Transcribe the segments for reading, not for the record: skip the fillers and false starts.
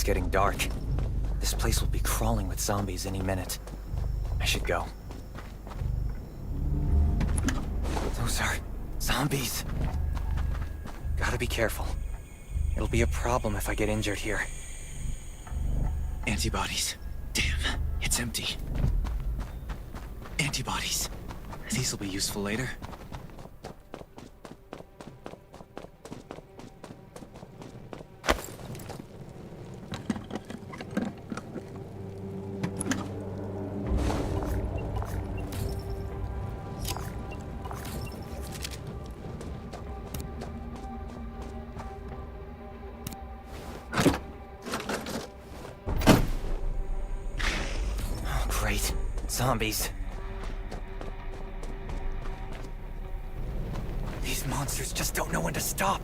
It's getting dark. This place will be crawling with zombies any minute. I should go. Those are zombies. Gotta be careful. It'll be a problem if I get injured here. Antibodies. Damn, it's empty. Antibodies. These will be useful later. Great. Zombies. These monsters just don't know when to stop.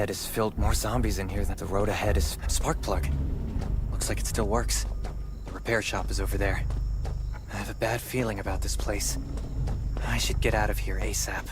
ahead is filled more zombies in here than the road ahead is Sparkplug. Looks like it still works. The repair shop is over there. I have a bad feeling about this place. I should get out of here ASAP.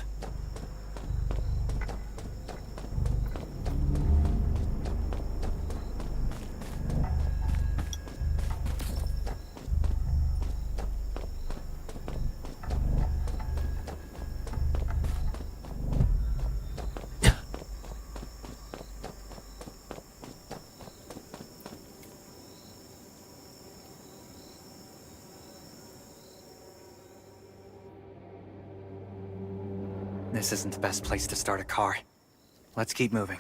This isn't the best place to start a car. Let's keep moving.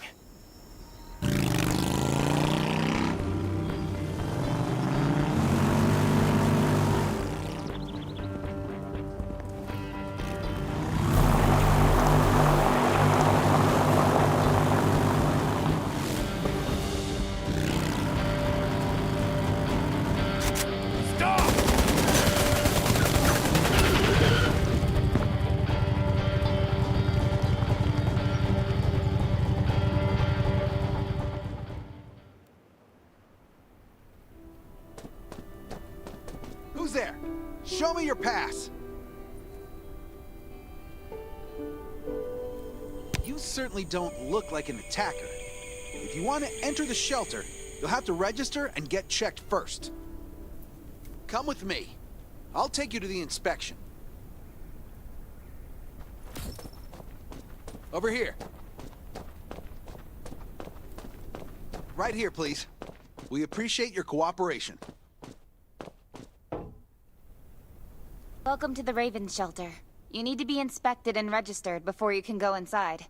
Who's there? Show me your pass! You certainly don't look like an attacker. If you want to enter the shelter, you'll have to register and get checked first. Come with me. I'll take you to the inspection. Over here. Right here, please. We appreciate your cooperation. Welcome to the Raven Shelter. You need to be inspected and registered before you can go inside.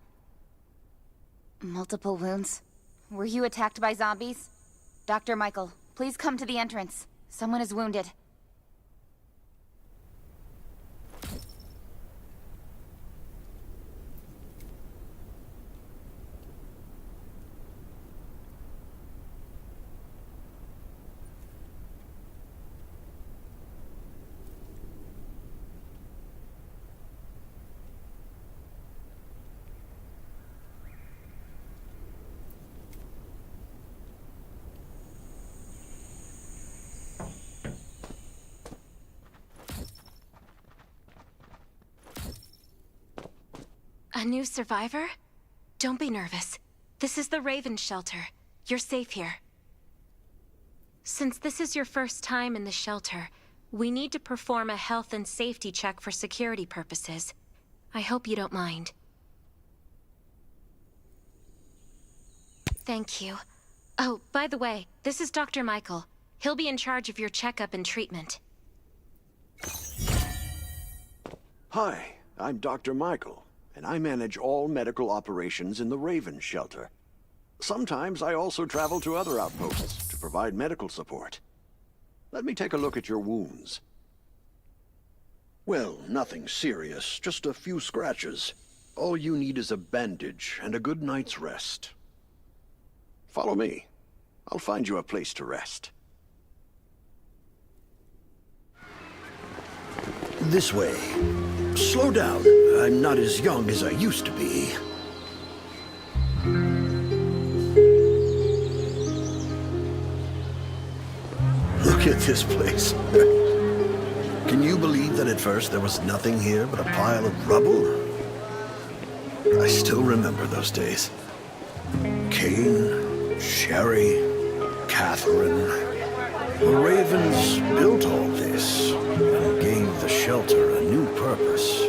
Multiple wounds. Were you attacked by zombies? Dr. Michael, please come to the entrance. Someone is wounded. A new survivor? Don't be nervous. This is the Raven Shelter. You're safe here. Since this is your first time in the shelter, we need to perform a health and safety check for security purposes. I hope you don't mind. Thank you. Oh, by the way, this is Dr. Michael. He'll be in charge of your checkup and treatment. Hi, I'm Dr. Michael, and I manage all medical operations in the Raven Shelter. Sometimes I also travel to other outposts to provide medical support. Let me take a look at your wounds. Well, nothing serious, just a few scratches. All you need is a bandage and a good night's rest. Follow me. I'll find you a place to rest. This way. Slow down. I'm not as young as I used to be. Look at this place. Can you believe that at first there was nothing here but a pile of rubble? I still remember those days. Kane, Sherry, Catherine. The Ravens built all this and gave the shelter a new purpose.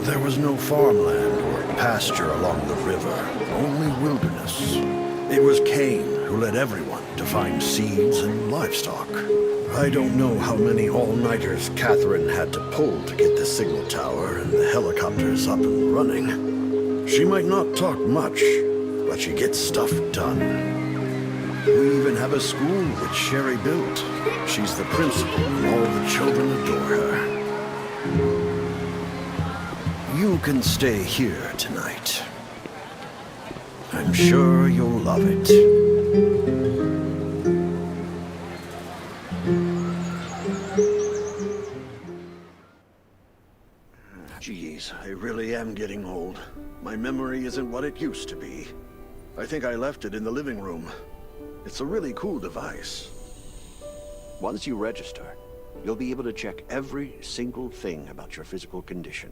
There was no farmland or pasture along the river, only wilderness. It was Kane who led everyone to find seeds and livestock. I don't know how many all-nighters Catherine had to pull to get the signal tower and the helicopters up and running. She might not talk much, but she gets stuff done. We even have a school that Sherry built. She's the principal, and all the children adore her. You can stay here tonight. I'm sure you'll love it. Geez, I really am getting old. My memory isn't what it used to be. I think I left it in the living room. It's a really cool device. Once you register, you'll be able to check every single thing about your physical condition.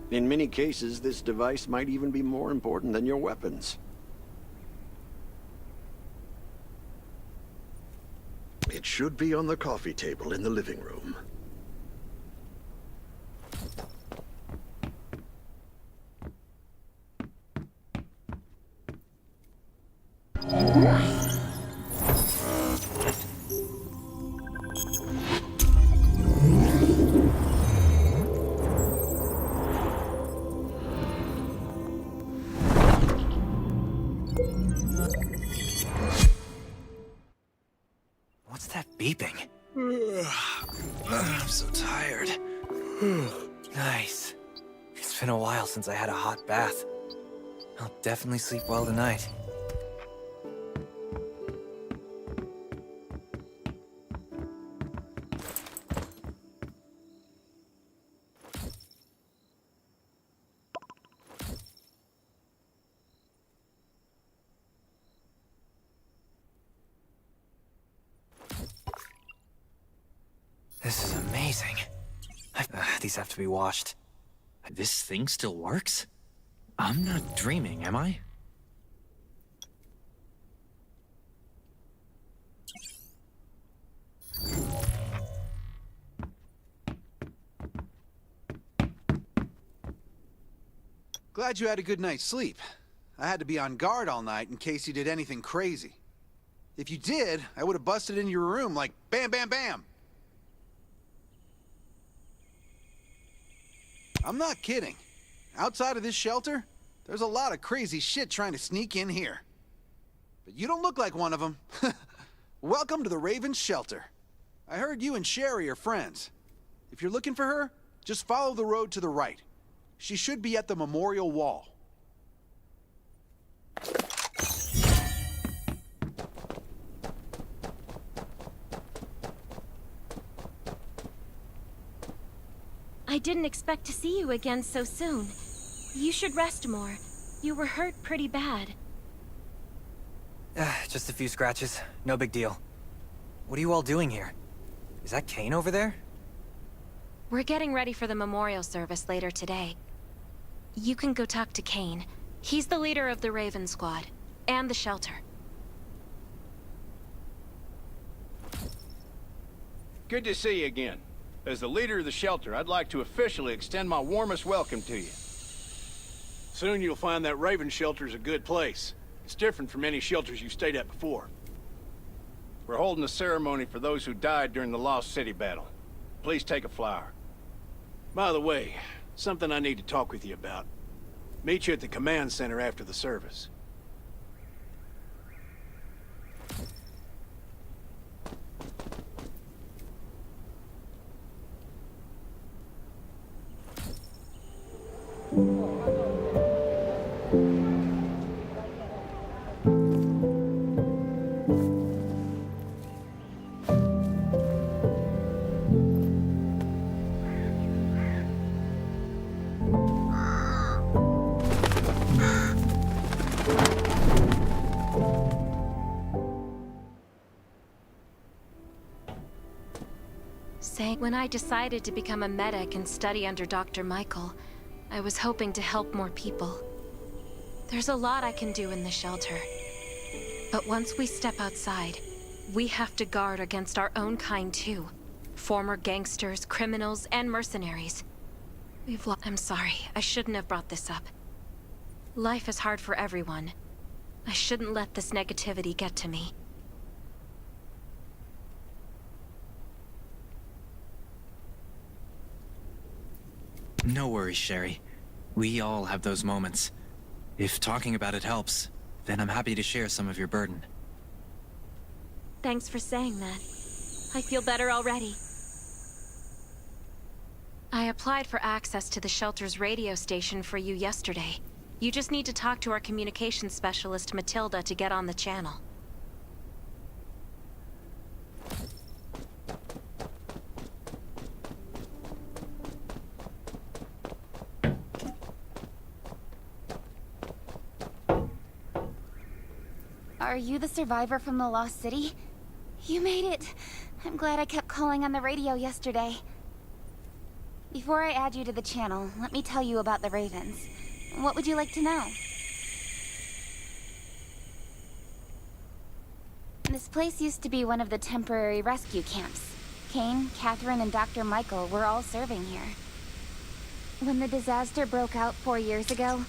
In many cases, this device might even be more important than your weapons. It should be on the coffee table in the living room. What's that beeping? I'm so tired. Nice. It's been a while since I had a hot bath. I'll definitely sleep well tonight. This is amazing. These have to be washed. This thing still works? I'm not dreaming, am I? Glad you had a good night's sleep. I had to be on guard all night in case you did anything crazy. If you did, I would have busted into your room like bam, bam, bam. I'm not kidding. Outside of this shelter, there's a lot of crazy shit trying to sneak in here. But you don't look like one of them. Welcome to the Raven's shelter. I heard you and Sherry are friends. If you're looking for her, just follow the road to the right. She should be at the memorial wall. I didn't expect to see you again so soon. You should rest more. You were hurt pretty bad. Just a few scratches. No big deal. What are you all doing here? Is that Kane over there? We're getting ready for the memorial service later today. You can go talk to Kane. He's the leader of the Raven Squad, and the shelter. Good to see you again. As the leader of the shelter, I'd like to officially extend my warmest welcome to you. Soon you'll find that Raven shelter's a good place. It's different from any shelters you've stayed at before. We're holding a ceremony for those who died during the Lost City battle. Please take a flower. By the way, something I need to talk with you about. Meet you at the command center after the service. When I decided to become a medic and study under Dr. Michael, I was hoping to help more people. There's a lot I can do in the shelter. But once we step outside, we have to guard against our own kind too. Former gangsters, criminals, and mercenaries. I'm sorry, I shouldn't have brought this up. Life is hard for everyone. I shouldn't let this negativity get to me. No worries, Sherry. We all have those moments. If talking about it helps, then I'm happy to share some of your burden. Thanks for saying that. I feel better already. I applied for access to the shelter's radio station for you yesterday. You just need to talk to our communications specialist, Matilda, to get on the channel. Are you the survivor from the Lost City? You made it! I'm glad I kept calling on the radio yesterday. Before I add you to the channel, let me tell you about the Ravens. What would you like to know? This place used to be one of the temporary rescue camps. Kane, Catherine, and Dr. Michael were all serving here. When the disaster broke out 4 years ago,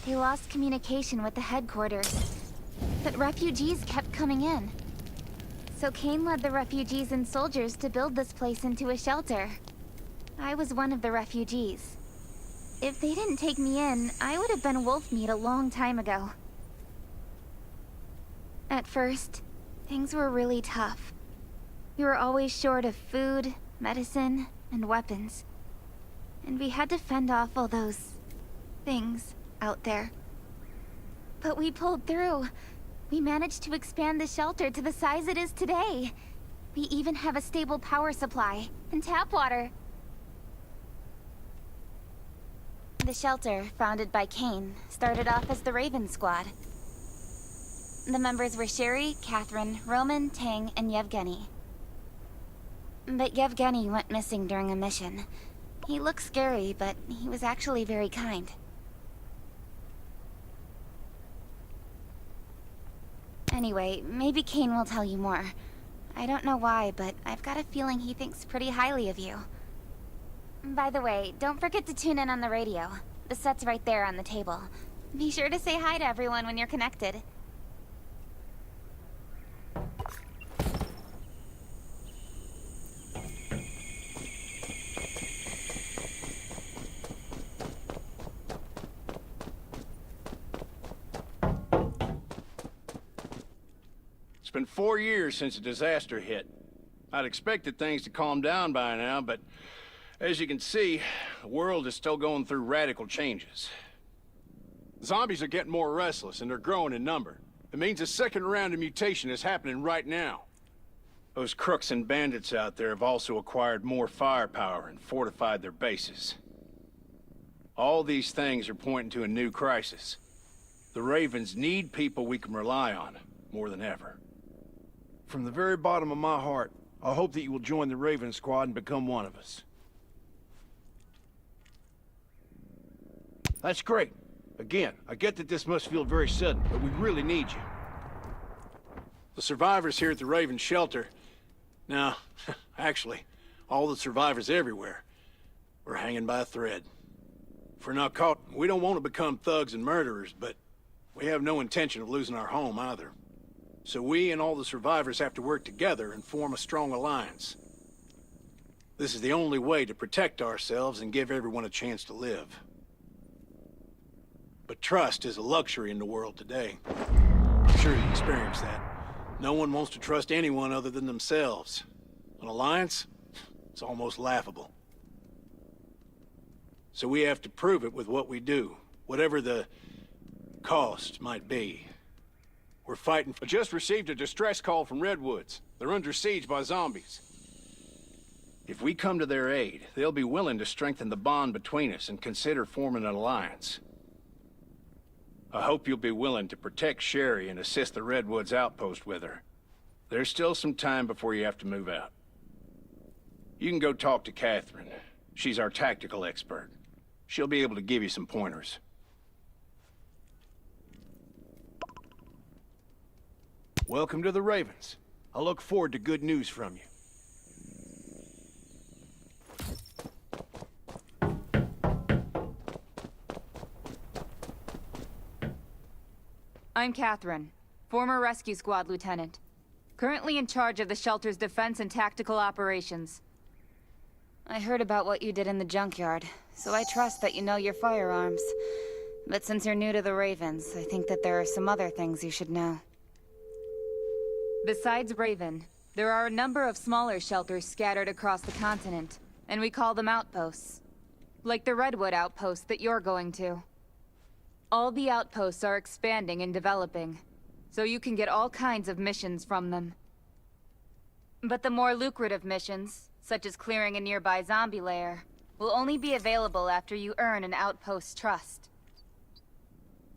they lost communication with the headquarters. But refugees kept coming in. So Kane led the refugees and soldiers to build this place into a shelter. I was one of the refugees. If they didn't take me in, I would have been wolf meat a long time ago. At first, things were really tough. We were always short of food, medicine, and weapons. And we had to fend off all those things out there. But we pulled through. We managed to expand the shelter to the size it is today. We even have a stable power supply and tap water. The shelter, founded by Kane, started off as the Raven Squad. The members were Sherry, Catherine, Roman, Tang, and Yevgeny. But Yevgeny went missing during a mission. He looked scary, but he was actually very kind. Anyway, maybe Kane will tell you more. I don't know why, but I've got a feeling he thinks pretty highly of you. By the way, don't forget to tune in on the radio. The set's right there on the table. Be sure to say hi to everyone when you're connected. It's been 4 years since the disaster hit. I'd expected things to calm down by now, but as you can see, the world is still going through radical changes. Zombies are getting more restless, and they're growing in number. It means a second round of mutation is happening right now. Those crooks and bandits out there have also acquired more firepower and fortified their bases. All these things are pointing to a new crisis. The Ravens need people we can rely on, more than ever. From the very bottom of my heart, I hope that you will join the Raven Squad and become one of us. That's great. Again, I get that this must feel very sudden, but we really need you. The survivors here at the Raven Shelter... No, actually, all the survivors everywhere. We're hanging by a thread. If we're not caught, we don't want to become thugs and murderers, but we have no intention of losing our home either. So we and all the survivors have to work together and form a strong alliance. This is the only way to protect ourselves and give everyone a chance to live. But trust is a luxury in the world today. I'm sure you experienced that. No one wants to trust anyone other than themselves. An alliance? It's almost laughable. So we have to prove it with what we do, whatever the cost might be. We're fighting for... I just received a distress call from Redwoods. They're under siege by zombies. If we come to their aid, they'll be willing to strengthen the bond between us and consider forming an alliance. I hope you'll be willing to protect Sherry and assist the Redwoods outpost with her. There's still some time before you have to move out. You can go talk to Catherine. She's our tactical expert. She'll be able to give you some pointers. Welcome to the Ravens. I look forward to good news from you. I'm Catherine, former Rescue Squad Lieutenant. Currently in charge of the shelter's defense and tactical operations. I heard about what you did in the junkyard, so I trust that you know your firearms. But since you're new to the Ravens, I think that there are some other things you should know. Besides Raven, there are a number of smaller shelters scattered across the continent, and we call them outposts. Like the Redwood outpost that you're going to. All the outposts are expanding and developing, so you can get all kinds of missions from them. But the more lucrative missions, such as clearing a nearby zombie lair, will only be available after you earn an outpost's trust.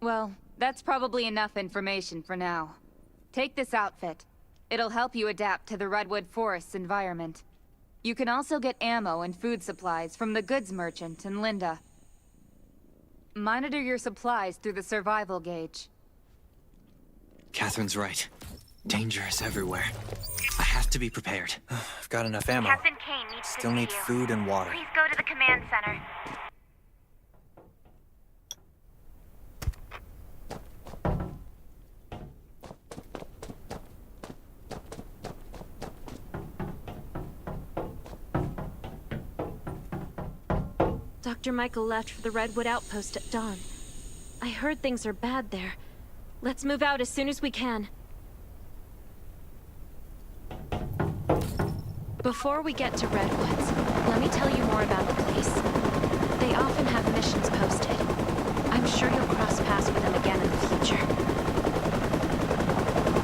Well, that's probably enough information for now. Take this outfit. It'll help you adapt to the Redwood Forest's environment. You can also get ammo and food supplies from the goods merchant in Linda. Monitor your supplies through the survival gauge. Catherine's right. Danger is everywhere. I have to be prepared. I've got enough ammo. Captain Kane needs Still to see need you. food and water. Please go to the command center. Dr. Michael left for the Redwood Outpost at dawn. I heard things are bad there. Let's move out as soon as we can. Before we get to Redwoods, let me tell you more about the place. They often have missions posted. I'm sure you'll cross paths with them again in the future.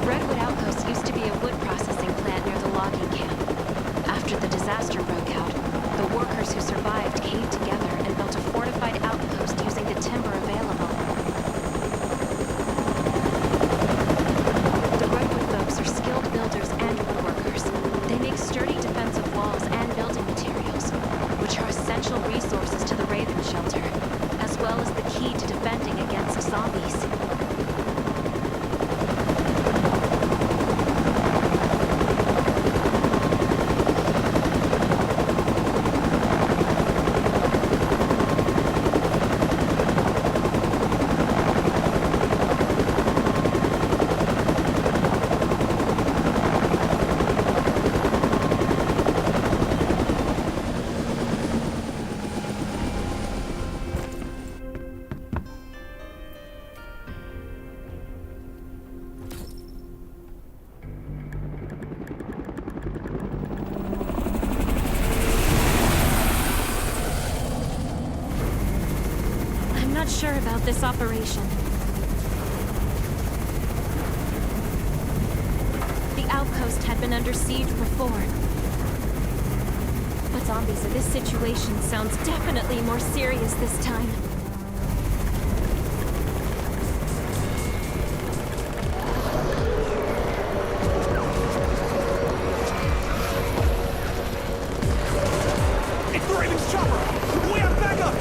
Redwood Outpost used to be a wood processing plant near the logging camp. After the disaster broke out, the workers who survived came together and built a fortified outpost using the timber available. The Redwood folks are skilled builders and woodworkers. They make sturdy defensive walls and building materials, which are essential resources to the Raven Shelter, as well as the key to defending against zombies. I'm not sure about this operation. The outpost had been under siege before. But zombies in this situation sounds definitely more serious this time. It's the Raven's chopper! We have backup!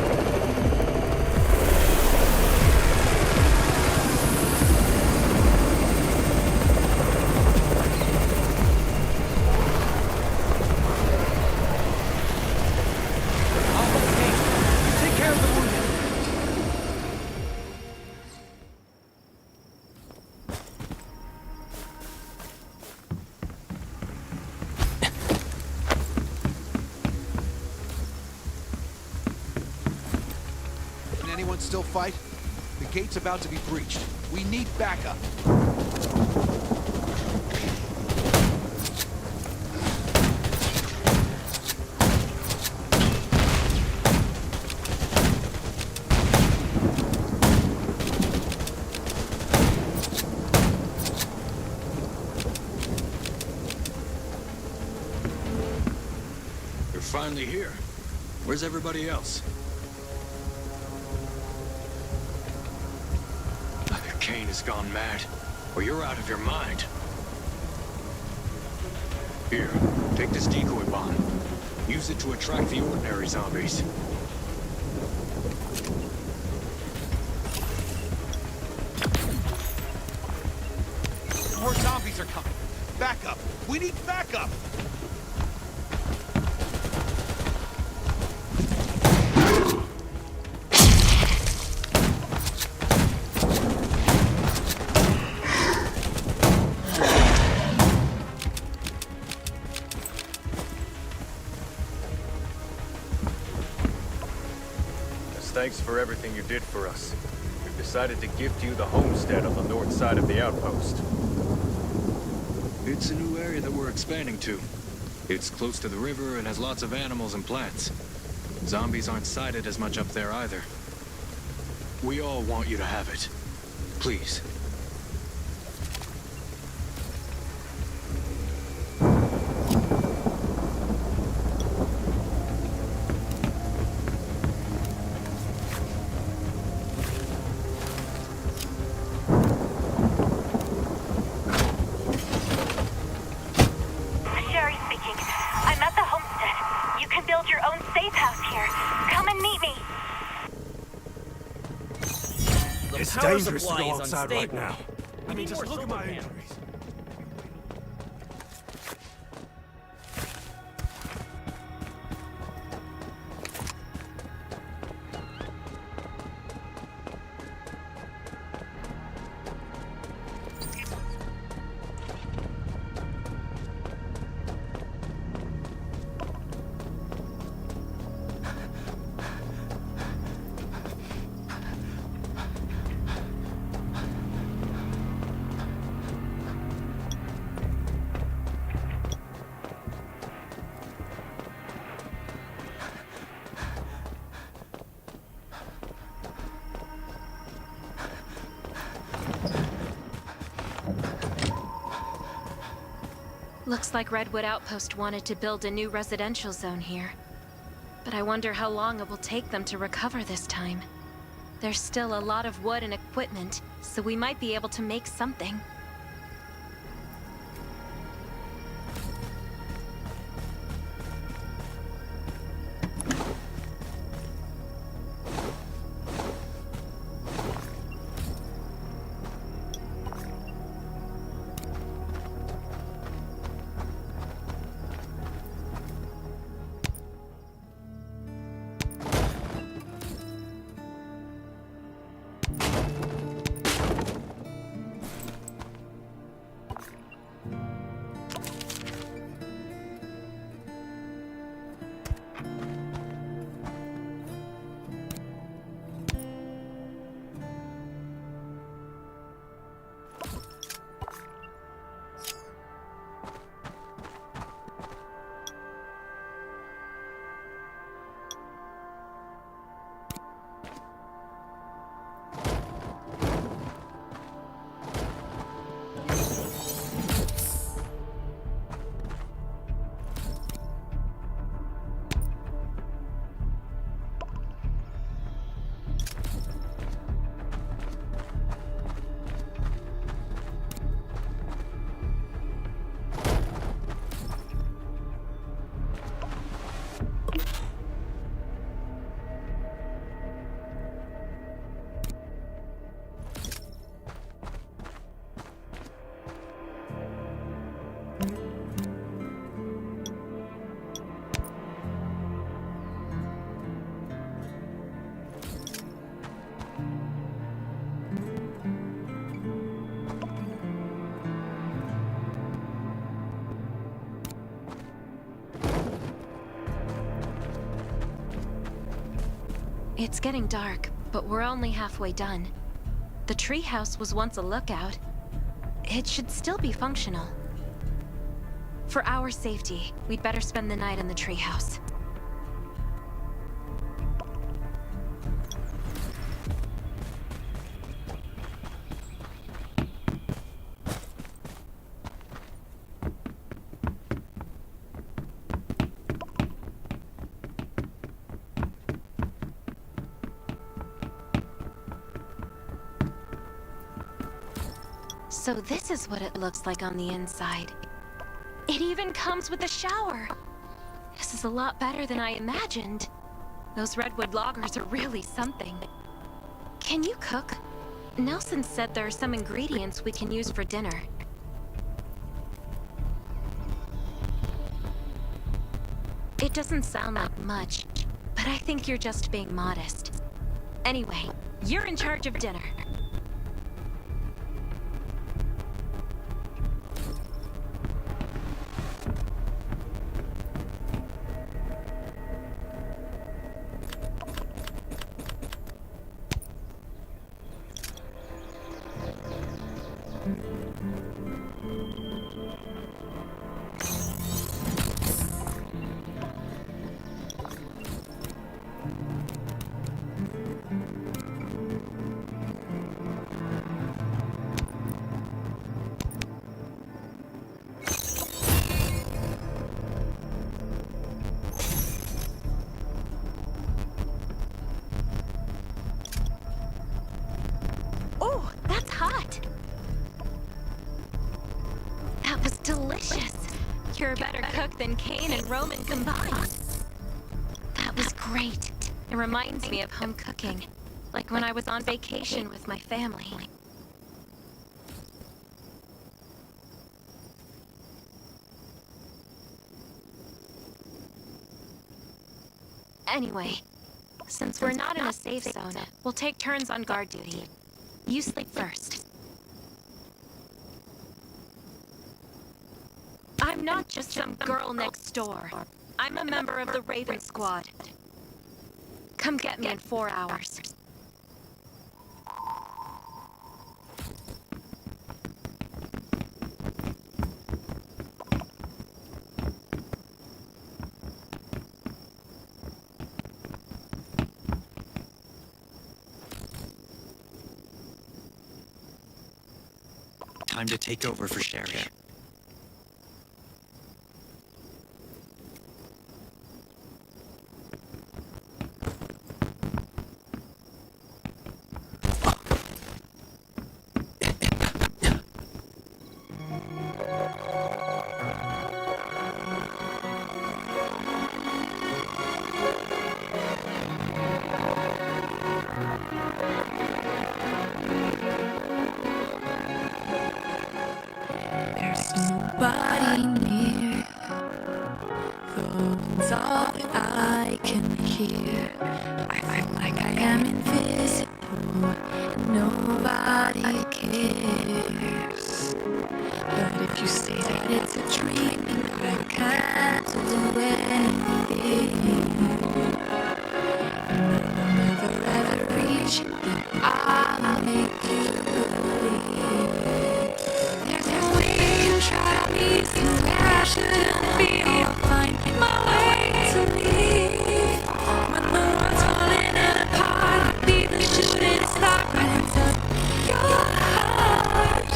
Take care of the wounded. Can anyone still fight? The gate's about to be breached. We need backup. You're finally here. Where's everybody else? Either Kane has gone mad, or you're out of your mind. Here, take this decoy bomb. Use it to attract the ordinary zombies. More zombies are coming. Backup! We need backup! As thanks for everything you did for us, we've decided to gift you the homestead on the north side of the outpost. It's a new area that we're expanding to. It's close to the river and has lots of animals and plants. Zombies aren't sighted as much up there either. We all want you to have it. Please. own safe house here. Come and meet me. It's dangerous to go outside right now. I mean, just look at my injuries. Looks like Redwood Outpost wanted to build a new residential zone here. But I wonder how long it will take them to recover this time. There's still a lot of wood and equipment, so we might be able to make something. It's getting dark, but we're only halfway done. The treehouse was once a lookout. It should still be functional. For our safety, we'd better spend the night in the treehouse. So this is what it looks like on the inside. It even comes with a shower. This is a lot better than I imagined. Those redwood loggers are really something. Can you cook? Nelson said there are some ingredients we can use for dinner. It doesn't sound like much, but I think you're just being modest. Anyway, you're in charge of dinner. Oh, that's hot! That was delicious. You're a better cook than Kane and Roman combined. great. It reminds me of home cooking, like when I was on vacation with my family. Anyway, since we're not in a safe zone, we'll take turns on guard duty. You sleep first. I'm not just some girl next door. I'm a member of the Raven Squad. Come get me in 4 hours. Time to take over for Sherry. Nobody near. Phone's all that I can hear. I feel like I am invisible and nobody cares. But if you say that it's a dream, I can't do anything. And I'll never ever reach you, then I'll make you believe. There's no way you can try me somewhere I shouldn't be. I'll find my way to leave. When the world's falling apart, I'll be the shooting star right into your heart.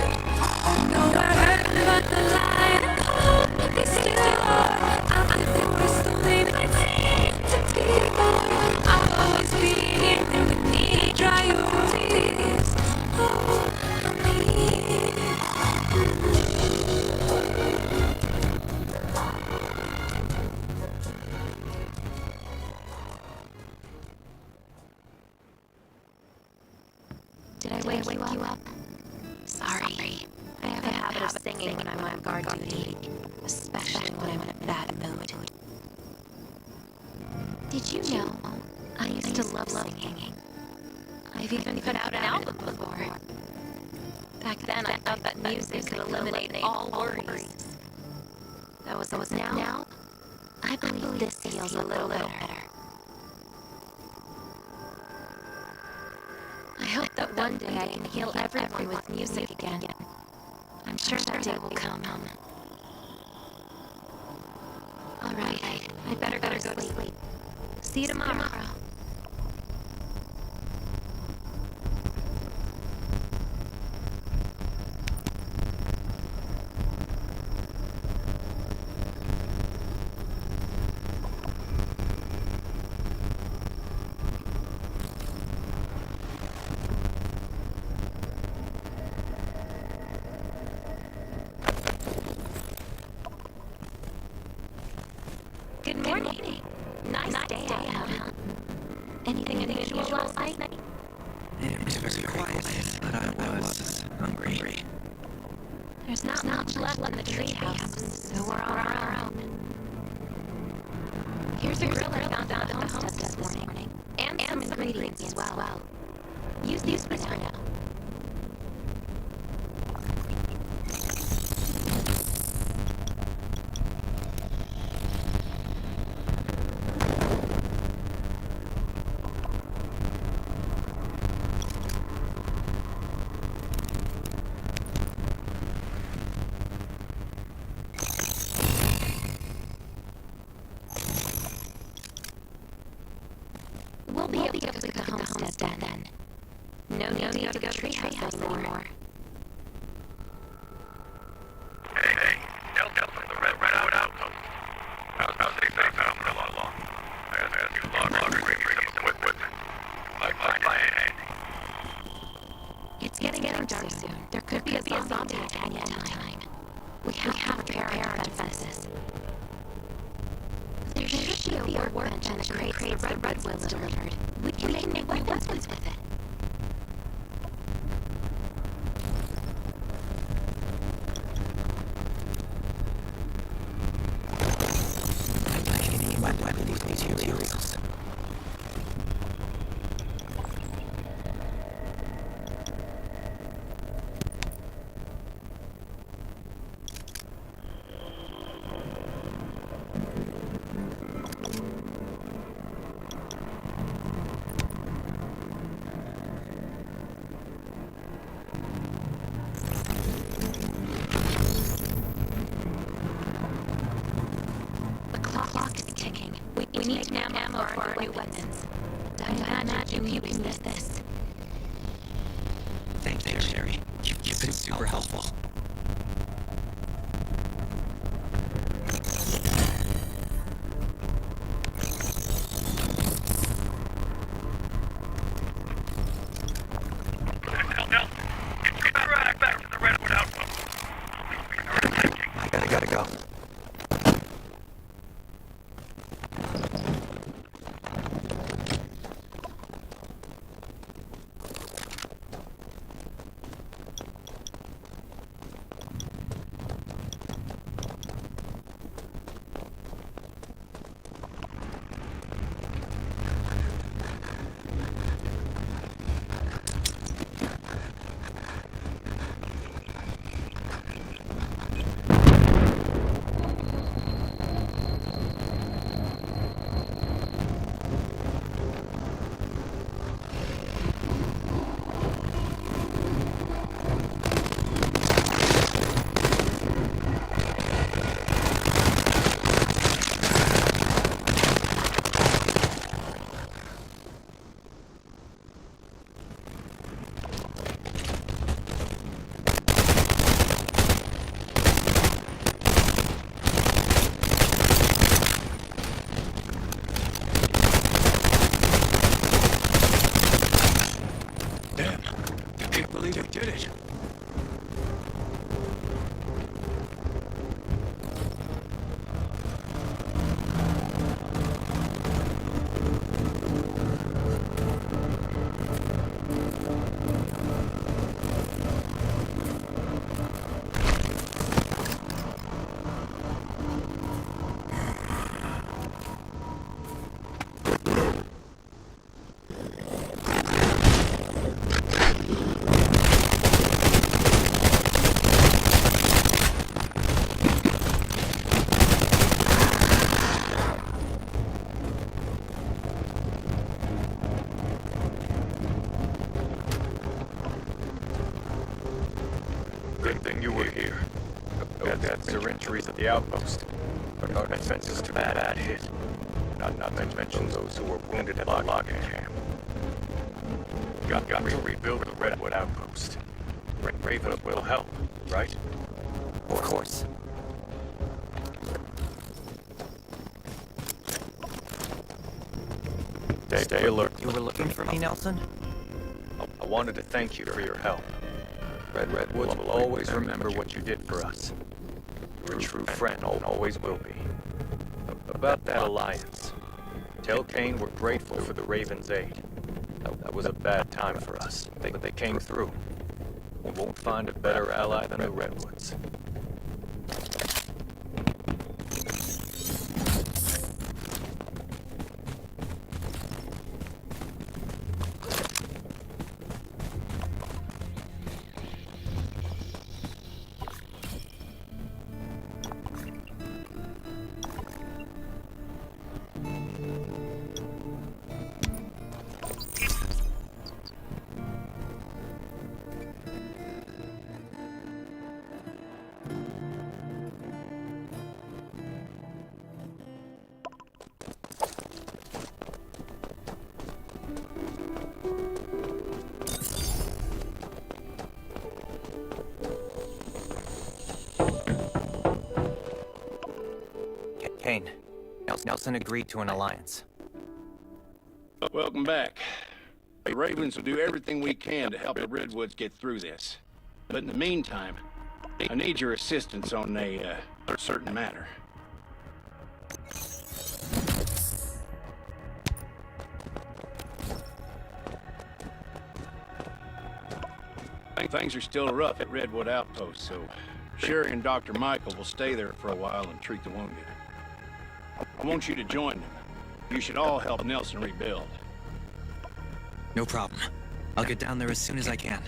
Nowhere hurt but the light and hope is still on. I'm the forest, only 19 to devour. I'll always be here with me, dry your tears. Oh, please. Did I wake you up? Sorry. I have a habit of singing when I'm on guard duty, especially when I'm in a bad mood. Did you know I used to love singing? I've even put out an album before. Back then, I thought that music could eliminate all worries. That was now. I believe this feels a little better. I hope that one day I can heal everyone with music again. I'm sure that day will come. Alright, I better go to sleep. See you tomorrow. Good morning. Nice day out, huh? Anything unusual last night? It was very quiet, but I was hungry. There's not much left in the treehouse, so we're on our own. Here's a grill I found at the homestead this morning, and some ingredients as well. Use these for now. We'll be able to go to the homestead then. No need to go to the treehouse anymore. Hey, Delta from the Red Outpost. How's they found me all along? I asked you longer to bring me some equipment. My hand. It's getting dark soon. There could be a zombie attack any time. We have to prepare our defenses. There There should be a workbench and a crate the redwoods delivered. We can make weapons with it. I need weapon these materials. We need ammo for our new weapons. I imagine you can use this. Thank you, Sherry. You've been super helpful. Back to the Redwood Outpost. I gotta go. Good thing you were here. No deaths or injuries at the outpost. But our defenses too bad hit. Not to mention those who were wounded at the logging camp. Got to rebuild the Redwood Outpost. Raven will help, right? Of course. Stay alert. You were looking for me, Nelson? I wanted to thank you for your help. Redwoods will always remember what you did for us. You're a true friend, always will be. About that alliance. Tell Kane we're grateful for the Raven's aid. That was a bad time for us, but they came through. We won't find a better ally than the Redwoods. Kane, Nelson agreed to an alliance. Welcome back. The Ravens will do everything we can to help the Redwoods get through this. But in the meantime, I need your assistance on a certain matter. Things are still rough at Redwood Outpost, so Sherry and Dr. Michael will stay there for a while and treat the wounded. I want you to join them. You should all help Nelson rebuild. No problem. I'll get down there as soon as I can.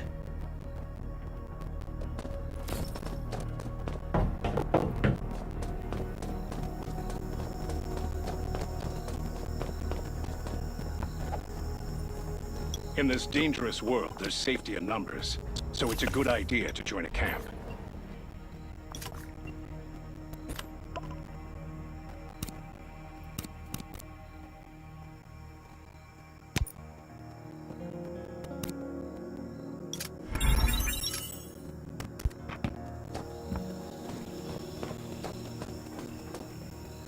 In this dangerous world, there's safety in numbers, so it's a good idea to join a camp.